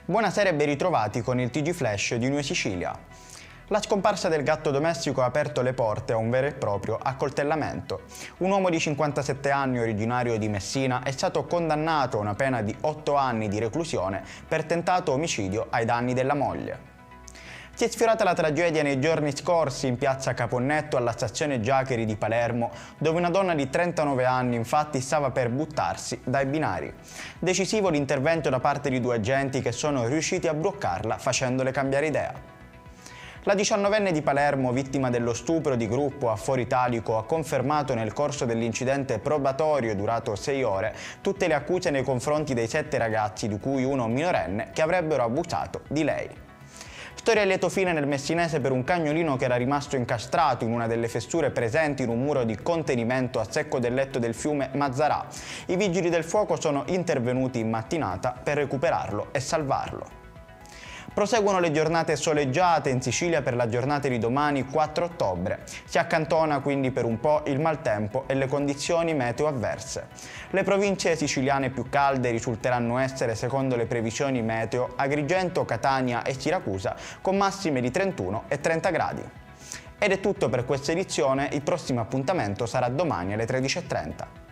Buonasera e ben ritrovati con il TG Flash di New Sicilia. La scomparsa del gatto domestico ha aperto le porte a un vero e proprio accoltellamento. Un uomo di 57 anni, originario di Messina, è stato condannato a una pena di 8 anni di reclusione per tentato omicidio ai danni della moglie. Si è sfiorata la tragedia nei giorni scorsi in piazza Caponnetto alla stazione Giacheri di Palermo, dove una donna di 39 anni infatti stava per buttarsi dai binari. Decisivo l'intervento da parte di 2 agenti che sono riusciti a bloccarla facendole cambiare idea. La 19enne di Palermo, vittima dello stupro di gruppo a Foro Italico, ha confermato nel corso dell'incidente probatorio durato 6 ore tutte le accuse nei confronti dei 7 ragazzi, di cui uno minorenne, che avrebbero abusato di lei. Storia a lieto fine nel Messinese per un cagnolino che era rimasto incastrato in una delle fessure presenti in un muro di contenimento a secco del letto del fiume Mazzarà. I vigili del fuoco sono intervenuti in mattinata per recuperarlo e salvarlo. Proseguono le giornate soleggiate in Sicilia per la giornata di domani 4 ottobre. Si accantona quindi per un po' il maltempo e le condizioni meteo avverse. Le province siciliane più calde risulteranno essere, secondo le previsioni meteo, Agrigento, Catania e Siracusa, con massime di 31 e 30 gradi. Ed è tutto per questa edizione, il prossimo appuntamento sarà domani alle 13:30.